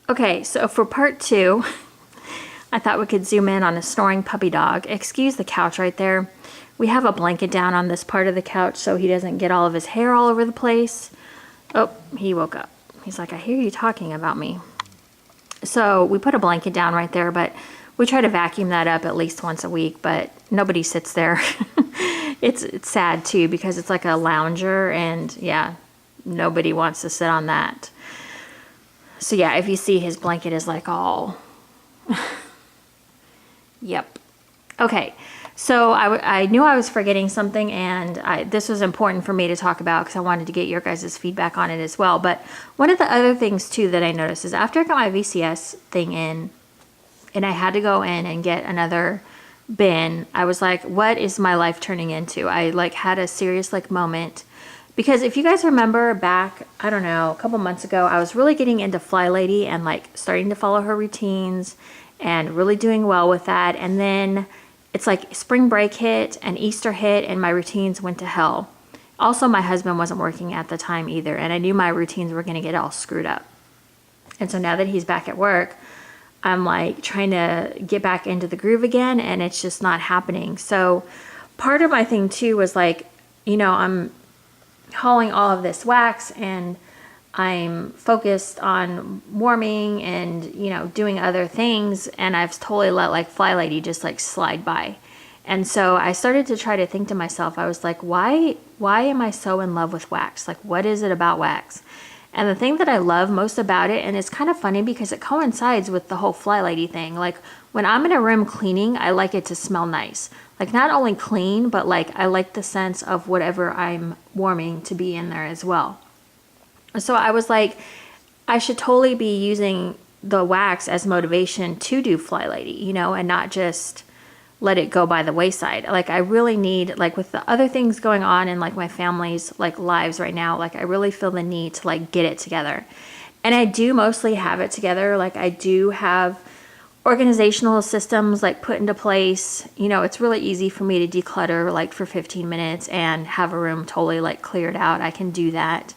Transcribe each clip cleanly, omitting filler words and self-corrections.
Okay, so for part two, I thought we could zoom in on a snoring puppy dog. Excuse the couch right there. We have a blanket down on this part of the couch so he doesn't get all of his hair all over the place. Oh, he woke up. He's like, I hear you talking about me. So we put a blanket down right there, but we try to vacuum that up at least once a week, but nobody sits there. It's sad too because it's like a lounger and yeah, nobody wants to sit on that. So yeah, if you see his blanket is like all, yep. Okay, so I knew I was forgetting something and this was important for me to talk about because I wanted to get your guys' feedback on it as well. But one of the other things too that I noticed is after I got my VCS thing in and I had to go in and get another bin, I was like, what is my life turning into? I like had a serious like moment. Because if you guys remember back, I don't know, a couple months ago, I was really getting into Fly Lady and like starting to follow her routines and really doing well with that. And then it's like spring break hit and Easter hit and my routines went to hell. Also, my husband wasn't working at the time either. And I knew my routines were going to get all screwed up. And so now that he's back at work, I'm like trying to get back into the groove again and it's just not happening. So part of my thing too was like, you know, I'm hauling all of this wax and I'm focused on warming and, you know, doing other things. And I've totally let like Fly Lady just like slide by. And so I started to try to think to myself, I was like, why am I so in love with wax? Like, what is it about wax? And the thing that I love most about it, and it's kind of funny because it coincides with the whole Fly Lady thing. Like when I'm in a room cleaning, I like it to smell nice. Like not only clean, but like I like the sense of whatever I'm warming to be in there as well. So I was like, I should totally be using the wax as motivation to do Fly Lady, you know, and not just let it go by the wayside. Like I really need, like with the other things going on in like my family's like lives right now, like I really feel the need to like get it together. And I do mostly have it together. Like I do have organizational systems like put into place. You know, it's really easy for me to declutter like for 15 minutes and have a room totally like cleared out. I can do that.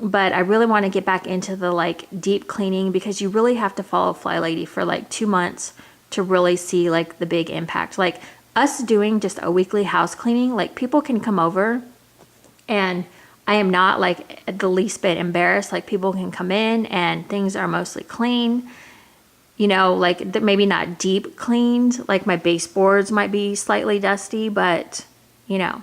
But I really want to get back into the like deep cleaning because you really have to follow Fly Lady for like 2 months to really see like the big impact. Like us doing just a weekly house cleaning, like people can come over and I am not like the least bit embarrassed. Like people can come in and things are mostly clean, you know, like maybe not deep cleaned, like my baseboards might be slightly dusty, but you know,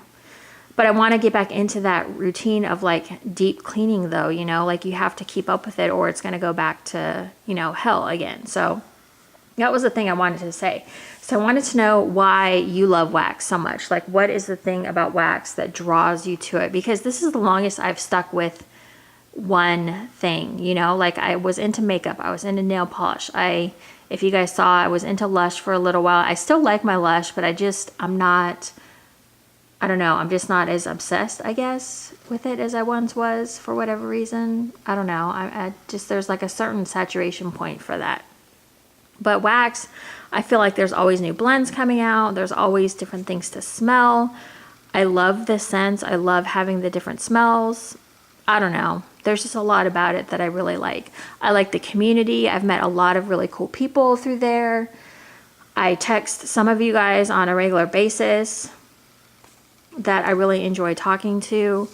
but I want to get back into that routine of like deep cleaning though, you know, like you have to keep up with it or it's going to go back to, you know, hell again. So that was the thing I wanted to say. So I wanted to know why you love wax so much. Like what is the thing about wax that draws you to it? Because this is the longest I've stuck with one thing, you know, like I was into makeup. I was into nail polish. If you guys saw, I was into Lush for a little while. I still like my Lush, but I don't know. I'm just not as obsessed, I guess, with it as I once was for whatever reason. I don't know. I just, there's like a certain saturation point for that. But wax, I feel like there's always new blends coming out. There's always different things to smell. I love the scents. I love having the different smells. I don't know. There's just a lot about it that I really like. I like the community. I've met a lot of really cool people through there. I text some of you guys on a regular basis that I really enjoy talking to.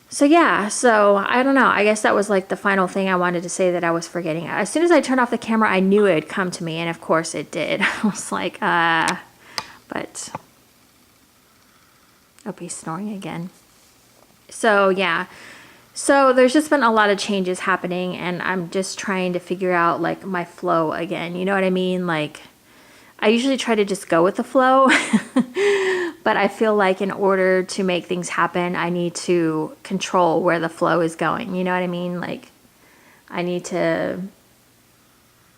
So yeah, so I don't know. I guess that was like the final thing I wanted to say that I was forgetting. As soon as I turned off the camera, I knew it'd come to me, and of course it did. I was like, but oh, he's snoring again. So yeah, so there's just been a lot of changes happening, and I'm just trying to figure out like my flow again. You know what I mean? Like I usually try to just go with the flow. But I feel like in order to make things happen, I need to control where the flow is going. You know what I mean? Like I need to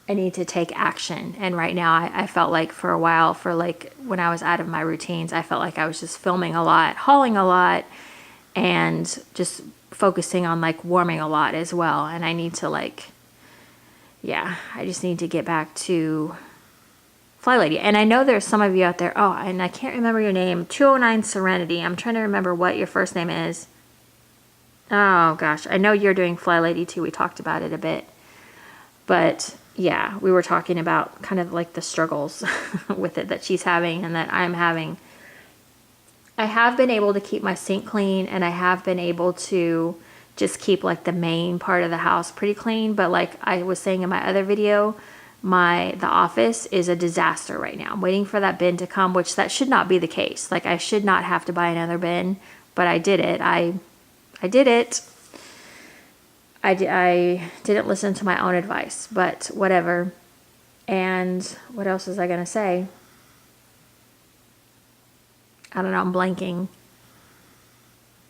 take action. And right now I felt like for a while, for like when I was out of my routines, I felt like I was just filming a lot, hauling a lot, and just focusing on like warming a lot as well. And I need to like, yeah, I just need to get back to Fly Lady. And I know there's some of you out there, oh, and I can't remember your name, 209 Serenity. I'm trying to remember what your first name is. Oh gosh, I know you're doing Fly Lady too. We talked about it a bit. But yeah, we were talking about kind of like the struggles with it that she's having and that I'm having. I have been able to keep my sink clean, and I have been able to just keep like the main part of the house pretty clean. But like I was saying in my other video, the office is a disaster right now. I'm waiting for that bin to come, which that should not be the case. Like I should not have to buy another bin, but I did it. I did it. I didn't listen to my own advice, but whatever. And what else was I gonna say? I don't know, I'm blanking.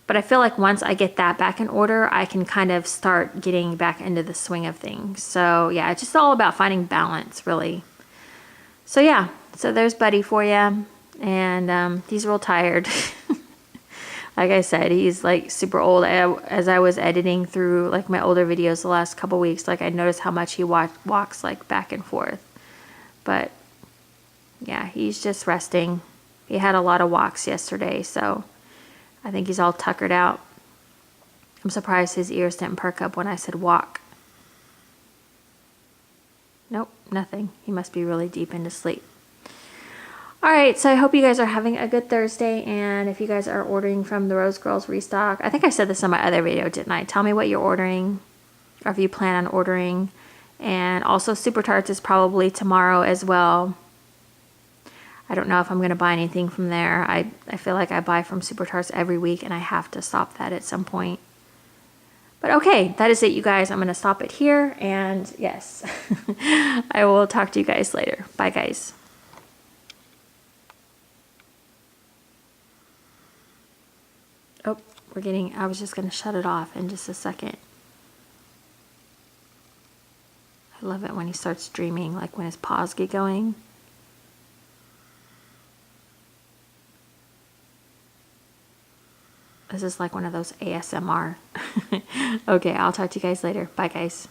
But I feel like once I get that back in order, I can kind of start getting back into the swing of things. So yeah, it's just all about finding balance, really. So yeah, so there's Buddy for you. And he's real tired. Like I said, he's like super old. As I was editing through like my older videos the last couple weeks, like I noticed how much he walks like back and forth. But yeah, he's just resting. He had a lot of walks yesterday, so I think he's all tuckered out. I'm surprised his ears didn't perk up when I said walk. Nope, nothing. He must be really deep into sleep. Alright, so I hope you guys are having a good Thursday, and if you guys are ordering from the Rose Girls Restock, I think I said this in my other video, didn't I? Tell me what you're ordering, or if you plan on ordering. And also Super Tarts is probably tomorrow as well. I don't know if I'm going to buy anything from there. I feel like I buy from Super Tarts every week, and I have to stop that at some point. But okay, that is it, you guys. I'm going to stop it here, and yes, I will talk to you guys later. Bye, guys. Oh, I was just going to shut it off in just a second. I love it when he starts dreaming, like when his paws get going. This is like one of those ASMR. Okay, I'll talk to you guys later. Bye, guys.